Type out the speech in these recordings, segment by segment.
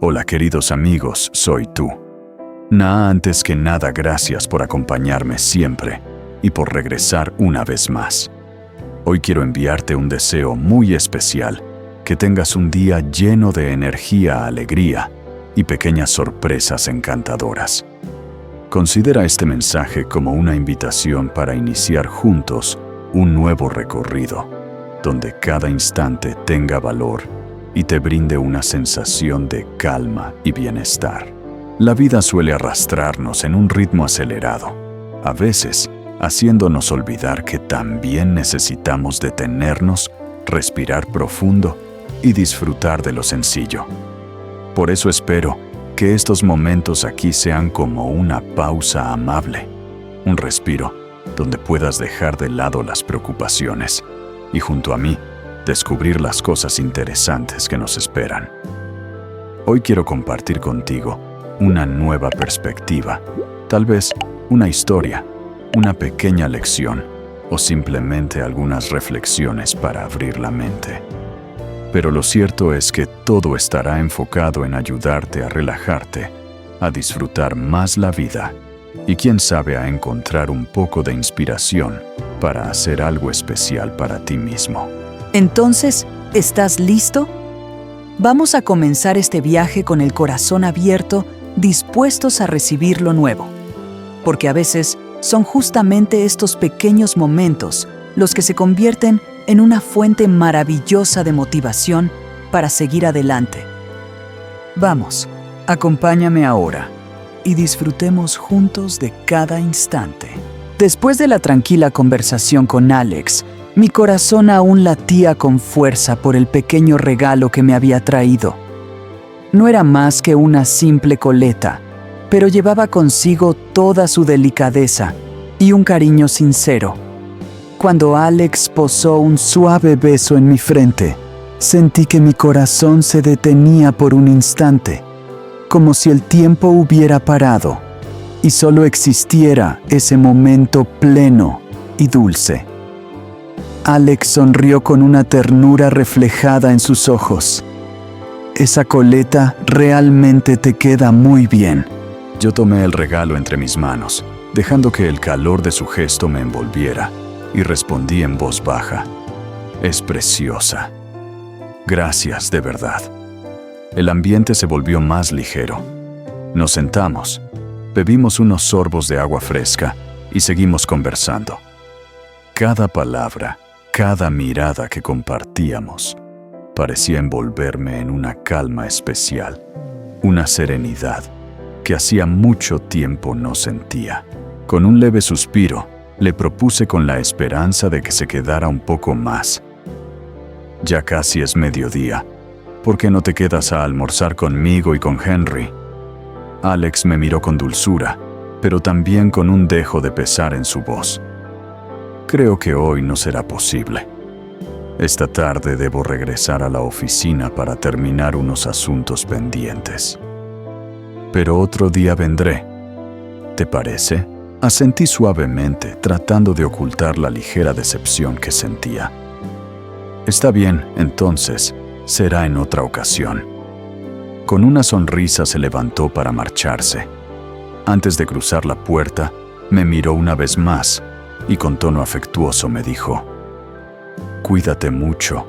Hola queridos amigos, soy tú. Antes que nada, gracias por acompañarme siempre y por regresar una vez más. Hoy quiero enviarte un deseo muy especial, que tengas un día lleno de energía, alegría y pequeñas sorpresas encantadoras. Considera este mensaje como una invitación para iniciar juntos un nuevo recorrido, donde cada instante tenga valor y te brinde una sensación de calma y bienestar. La vida suele arrastrarnos en un ritmo acelerado, a veces haciéndonos olvidar que también necesitamos detenernos, respirar profundo y disfrutar de lo sencillo. Por eso espero que estos momentos aquí sean como una pausa amable, un respiro donde puedas dejar de lado las preocupaciones y junto a mí descubrir las cosas interesantes que nos esperan. Hoy quiero compartir contigo una nueva perspectiva, tal vez una historia, una pequeña lección o simplemente algunas reflexiones para abrir la mente. Pero lo cierto es que todo estará enfocado en ayudarte a relajarte, a disfrutar más la vida y quién sabe a encontrar un poco de inspiración para hacer algo especial para ti mismo. Entonces, ¿estás listo? Vamos a comenzar este viaje con el corazón abierto, dispuestos a recibir lo nuevo. Porque a veces son justamente estos pequeños momentos los que se convierten en una fuente maravillosa de motivación para seguir adelante. Vamos, acompáñame ahora y disfrutemos juntos de cada instante. Después de la tranquila conversación con Alex, mi corazón aún latía con fuerza por el pequeño regalo que me había traído. No era más que una simple coleta, pero llevaba consigo toda su delicadeza y un cariño sincero. Cuando Alex posó un suave beso en mi frente, sentí que mi corazón se detenía por un instante, como si el tiempo hubiera parado y solo existiera ese momento pleno y dulce. Alex sonrió con una ternura reflejada en sus ojos. Esa coleta realmente te queda muy bien. Yo tomé el regalo entre mis manos, dejando que el calor de su gesto me envolviera, y respondí en voz baja: es preciosa. Gracias, de verdad. El ambiente se volvió más ligero. Nos sentamos, bebimos unos sorbos de agua fresca y seguimos conversando. Cada palabra, cada mirada que compartíamos parecía envolverme en una calma especial, una serenidad que hacía mucho tiempo no sentía. Con un leve suspiro, le propuse con la esperanza de que se quedara un poco más. Ya casi es mediodía. ¿Por qué no te quedas a almorzar conmigo y con Henry? Alex me miró con dulzura, pero también con un dejo de pesar en su voz. Creo que hoy no será posible. Esta tarde debo regresar a la oficina para terminar unos asuntos pendientes. Pero otro día vendré. ¿Te parece? Asentí suavemente, tratando de ocultar la ligera decepción que sentía. Está bien, entonces, será en otra ocasión. Con una sonrisa se levantó para marcharse. Antes de cruzar la puerta, me miró una vez más y con tono afectuoso me dijo: cuídate mucho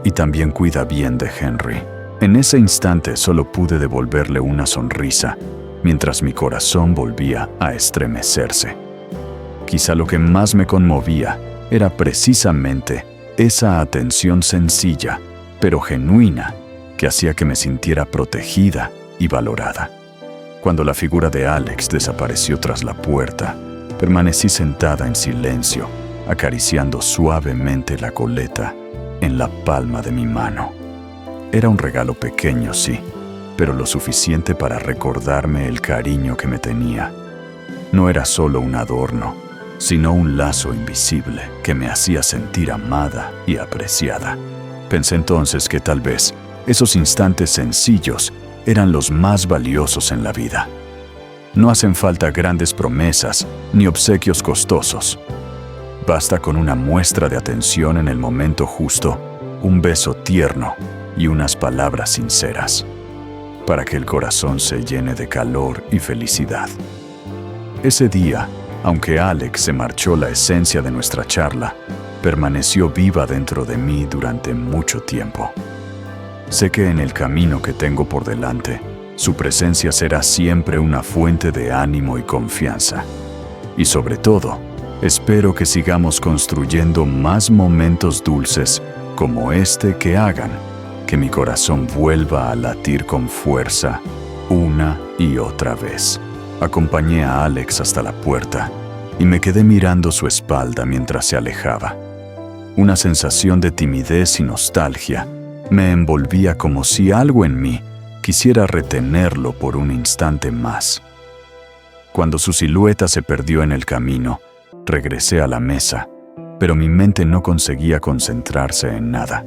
y también cuida bien de Henry. En ese instante solo pude devolverle una sonrisa, mientras mi corazón volvía a estremecerse. Quizá lo que más me conmovía era precisamente esa atención sencilla, pero genuina, que hacía que me sintiera protegida y valorada. Cuando la figura de Alex desapareció tras la puerta, permanecí sentada en silencio, acariciando suavemente la coleta en la palma de mi mano. Era un regalo pequeño, sí, pero lo suficiente para recordarme el cariño que me tenía. No era solo un adorno, sino un lazo invisible que me hacía sentir amada y apreciada. Pensé entonces que tal vez esos instantes sencillos eran los más valiosos en la vida. No hacen falta grandes promesas ni obsequios costosos. Basta con una muestra de atención en el momento justo, un beso tierno y unas palabras sinceras. para que el corazón se llene de calor y felicidad. Ese día, aunque Alex se marchó, la esencia de nuestra charla permaneció viva dentro de mí durante mucho tiempo. Sé que en el camino que tengo por delante, su presencia será siempre una fuente de ánimo y confianza. Y sobre todo, espero que sigamos construyendo más momentos dulces como este que hagan que mi corazón vuelva a latir con fuerza una y otra vez. Acompañé a Alex hasta la puerta y me quedé mirando su espalda mientras se alejaba. Una sensación de timidez y nostalgia me envolvía, como si algo en mí quisiera retenerlo por un instante más. Cuando su silueta se perdió en el camino, regresé a la mesa, pero mi mente no conseguía concentrarse en nada.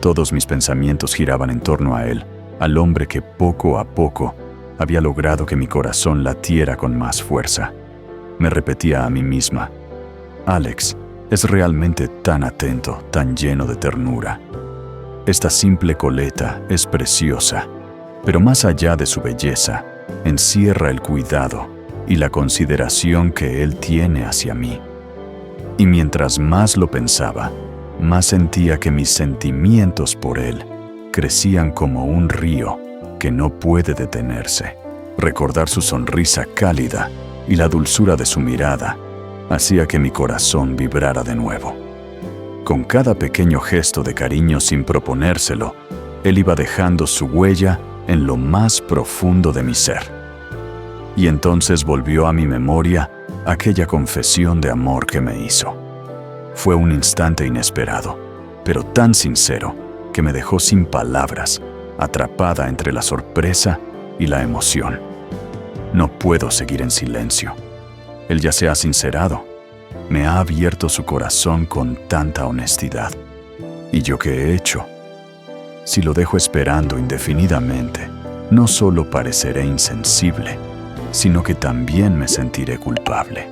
Todos mis pensamientos giraban en torno a él, al hombre que poco a poco había logrado que mi corazón latiera con más fuerza. Me repetía a mí misma: Alex es realmente tan atento, tan lleno de ternura. Esta simple coleta es preciosa, pero más allá de su belleza, encierra el cuidado y la consideración que él tiene hacia mí. Y mientras más lo pensaba, más sentía que mis sentimientos por él crecían como un río que no puede detenerse. Recordar su sonrisa cálida y la dulzura de su mirada hacía que mi corazón vibrara de nuevo. Con cada pequeño gesto de cariño, sin proponérselo, él iba dejando su huella en lo más profundo de mi ser. Y entonces volvió a mi memoria aquella confesión de amor que me hizo. Fue un instante inesperado, pero tan sincero que me dejó sin palabras, atrapada entre la sorpresa y la emoción. No puedo seguir en silencio. Él ya se ha sincerado. Me ha abierto su corazón con tanta honestidad. ¿Y yo qué he hecho? Si lo dejo esperando indefinidamente, no solo pareceré insensible, sino que también me sentiré culpable.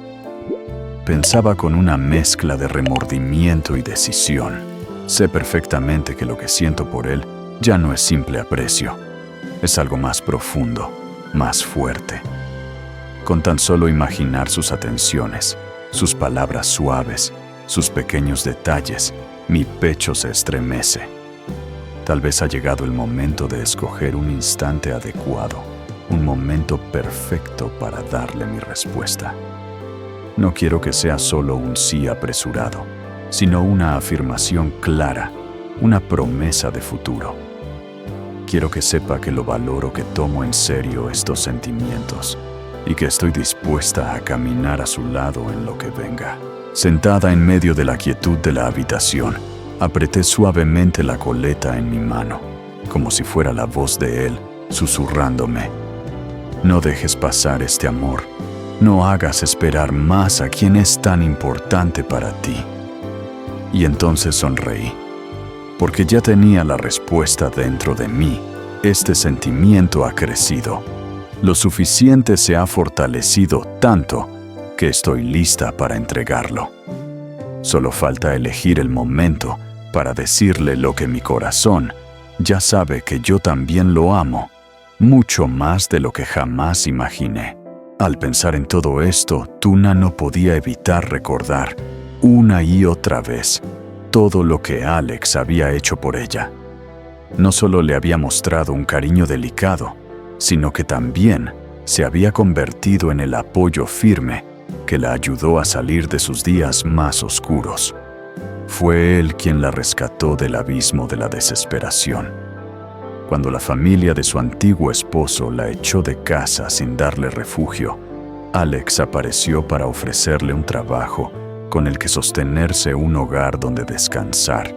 Pensaba con una mezcla de remordimiento y decisión. Sé perfectamente que lo que siento por él ya no es simple aprecio. Es algo más profundo, más fuerte. Con tan solo imaginar sus atenciones, sus palabras suaves, sus pequeños detalles, mi pecho se estremece. Tal vez ha llegado el momento de escoger un instante adecuado, un momento perfecto para darle mi respuesta. No quiero que sea solo un sí apresurado, sino una afirmación clara, una promesa de futuro. Quiero que sepa que lo valoro, que tomo en serio estos sentimientos y que estoy dispuesta a caminar a su lado en lo que venga. Sentada en medio de la quietud de la habitación, apreté suavemente la coleta en mi mano, como si fuera la voz de él, susurrándome: no dejes pasar este amor, no hagas esperar más a quien es tan importante para ti. Y entonces sonreí, porque ya tenía la respuesta dentro de mí. Este sentimiento ha crecido. Lo suficiente, se ha fortalecido tanto que estoy lista para entregarlo. Solo falta elegir el momento para decirle lo que mi corazón ya sabe, que yo también lo amo, mucho más de lo que jamás imaginé. Al pensar en todo esto, Tuna no podía evitar recordar una y otra vez todo lo que Alex había hecho por ella. No solo le había mostrado un cariño delicado, sino que también se había convertido en el apoyo firme que la ayudó a salir de sus días más oscuros. Fue él quien la rescató del abismo de la desesperación. Cuando la familia de su antiguo esposo la echó de casa sin darle refugio, Alex apareció para ofrecerle un trabajo con el que sostenerse, un hogar donde descansar,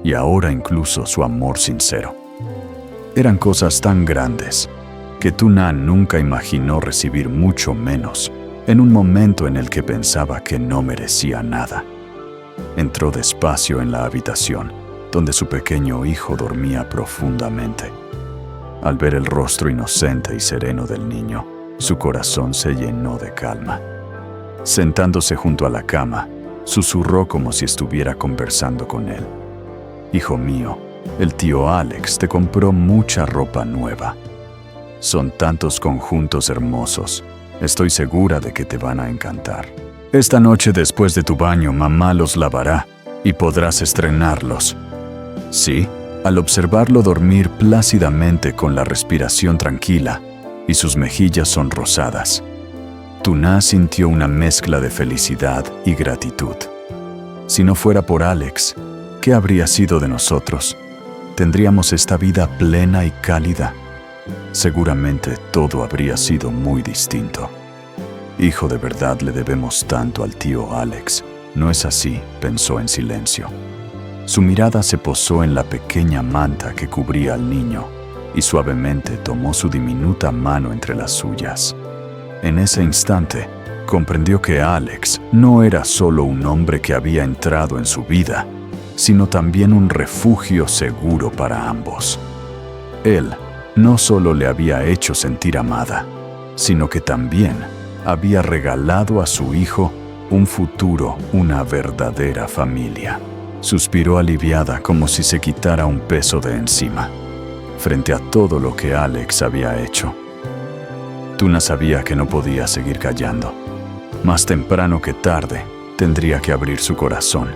y ahora incluso su amor sincero. Eran cosas tan grandes que Tuna nunca imaginó recibir, mucho menos en un momento en el que pensaba que no merecía nada. Entró despacio en la habitación donde su pequeño hijo dormía profundamente. Al ver el rostro inocente y sereno del niño, su corazón se llenó de calma. Sentándose junto a la cama, susurró como si estuviera conversando con él: hijo mío, el tío Alex te compró mucha ropa nueva. Son tantos conjuntos hermosos. Estoy segura de que te van a encantar. Esta noche después de tu baño, mamá los lavará y podrás estrenarlos. Sí, al observarlo dormir plácidamente con la respiración tranquila y sus mejillas sonrosadas, Tuna sintió una mezcla de felicidad y gratitud. Si no fuera por Alex, ¿qué habría sido de nosotros? ¿Tendríamos esta vida plena y cálida? Seguramente todo habría sido muy distinto. Hijo, de verdad le debemos tanto al tío Alex. No es así, pensó en silencio. Su mirada se posó en la pequeña manta que cubría al niño y suavemente tomó su diminuta mano entre las suyas. En ese instante, comprendió que Alex no era solo un hombre que había entrado en su vida, sino también un refugio seguro para ambos. Él no solo le había hecho sentir amada, sino que también había regalado a su hijo un futuro, una verdadera familia. Suspiró aliviada como si se quitara un peso de encima, frente a todo lo que Alex había hecho. Tuna sabía que no podía seguir callando. Más temprano que tarde, tendría que abrir su corazón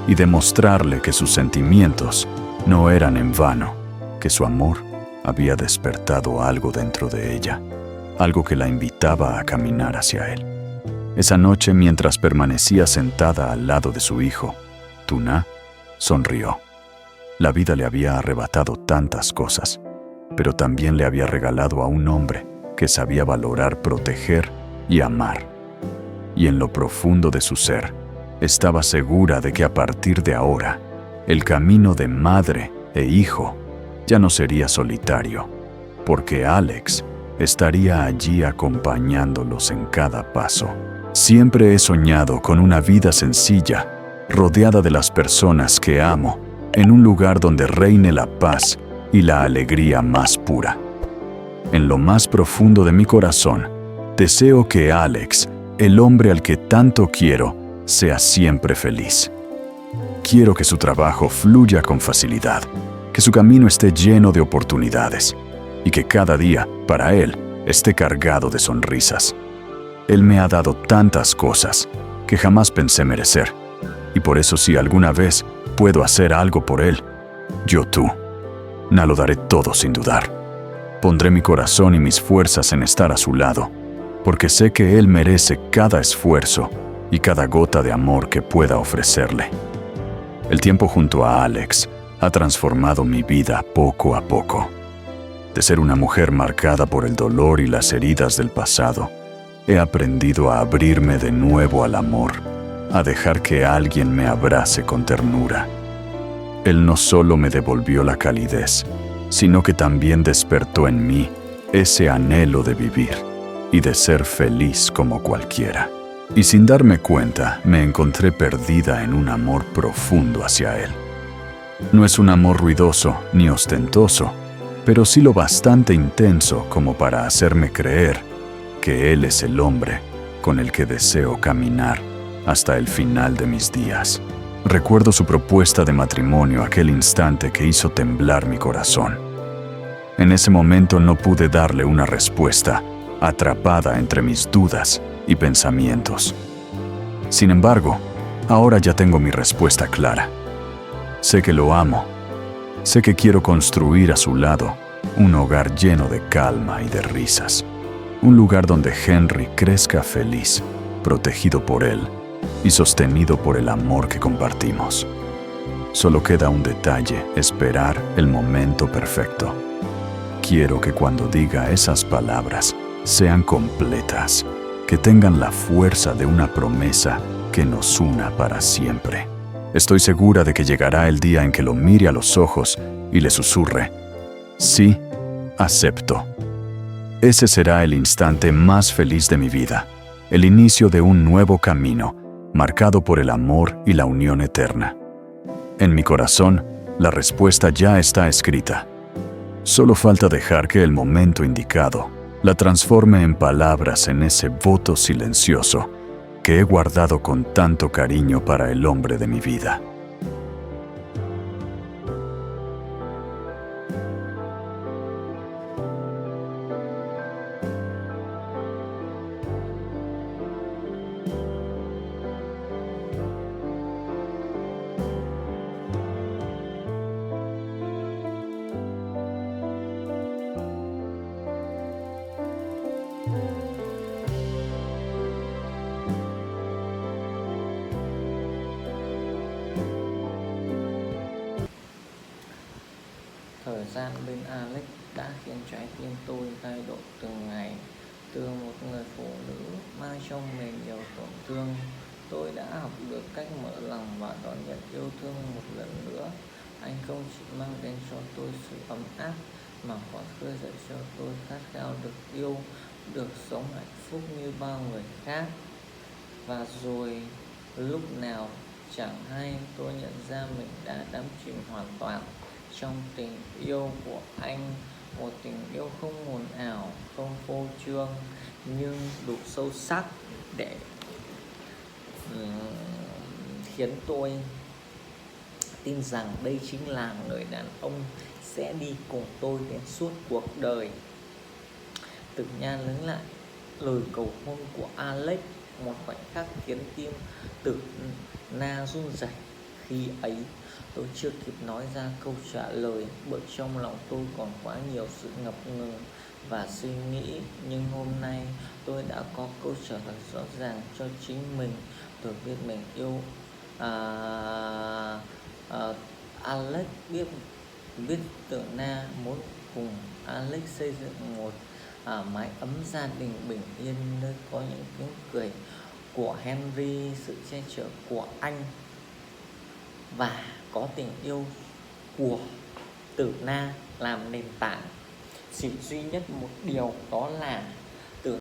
y demostrarle que sus sentimientos no eran en vano, que su amor había despertado algo dentro de ella, algo que la invitaba a caminar hacia él. Esa noche, mientras permanecía sentada al lado de su hijo, Tuna sonrió. La vida le había arrebatado tantas cosas, pero también le había regalado a un hombre que sabía valorar, proteger y amar. Y en lo profundo de su ser, estaba segura de que a partir de ahora, el camino de madre e hijo ya no sería solitario, porque Alex estaría allí acompañándolos en cada paso. Siempre he soñado con una vida sencilla, rodeada de las personas que amo, en un lugar donde reine la paz y la alegría más pura. En lo más profundo de mi corazón, deseo que Alex, el hombre al que tanto quiero, sea siempre feliz. Quiero que su trabajo fluya con facilidad, que su camino esté lleno de oportunidades y que cada día, para él, esté cargado de sonrisas. Él me ha dado tantas cosas que jamás pensé merecer, y por eso si alguna vez puedo hacer algo por él, tú, lo daré todo sin dudar. Pondré mi corazón y mis fuerzas en estar a su lado, porque sé que él merece cada esfuerzo y cada gota de amor que pueda ofrecerle. El tiempo junto a Alex ha transformado mi vida poco a poco. De ser una mujer marcada por el dolor y las heridas del pasado, he aprendido a abrirme de nuevo al amor, a dejar que alguien me abrace con ternura. Él no solo me devolvió la calidez, sino que también despertó en mí ese anhelo de vivir y de ser feliz como cualquiera. Y sin darme cuenta, me encontré perdida en un amor profundo hacia él. No es un amor ruidoso ni ostentoso, pero sí lo bastante intenso como para hacerme creer que él es el hombre con el que deseo caminar hasta el final de mis días. Recuerdo su propuesta de matrimonio aquel instante que hizo temblar mi corazón. En ese momento no pude darle una respuesta, atrapada entre mis dudas y pensamientos. Sin embargo, ahora ya tengo mi respuesta clara. Sé que lo amo. Sé que quiero construir a su lado un hogar lleno de calma y de risas. Un lugar donde Henry crezca feliz, protegido por él y sostenido por el amor que compartimos. Solo queda un detalle: esperar el momento perfecto. Quiero que cuando diga esas palabras sean completas, que tengan la fuerza de una promesa que nos una para siempre. Estoy segura de que llegará el día en que lo mire a los ojos y le susurre: sí, acepto. Ese será el instante más feliz de mi vida, el inicio de un nuevo camino, marcado por el amor y la unión eterna. En mi corazón, la respuesta ya está escrita. Solo falta dejar que el momento indicado la transforme en palabras en ese voto silencioso que he guardado con tanto cariño para el hombre de mi vida. gian bên Alex đã khiến trái tim tôi thay đổi từng ngày. Từ một người phụ nữ mang trong mình nhiều tổn thương, tôi đã học được cách mở lòng và đón nhận yêu thương một lần nữa. Anh không chỉ mang đến cho tôi sự ấm áp mà còn khơi dậy cho tôi khát khao được yêu, được sống hạnh phúc như bao người khác. Và rồi lúc nào chẳng hay, tôi nhận ra mình đã đắm chìm hoàn toàn trong tình yêu của anh. Một tình yêu không hồn ảo, không phô trương, nhưng đủ sâu sắc để khiến tôi tin rằng đây chính là người đàn ông sẽ đi cùng tôi đến suốt cuộc đời. Tử Nha nhớ lại lời cầu hôn của Alex, một khoảnh khắc khiến tim Tử Na run rẩy. Khi ấy tôi chưa kịp nói ra câu trả lời, bởi trong lòng tôi còn quá nhiều sự ngập ngừng và suy nghĩ. Nhưng hôm nay tôi đã có câu trả lời rõ ràng cho chính mình. Tôi biết mình yêu Alex, biết Tử Na muốn cùng Alex xây dựng một mái ấm gia đình bình yên, nơi có những tiếng cười của Henry, sự che chở của anh và có tình yêu của Tử Na làm nền tảng. Chỉ duy nhất một điều đó là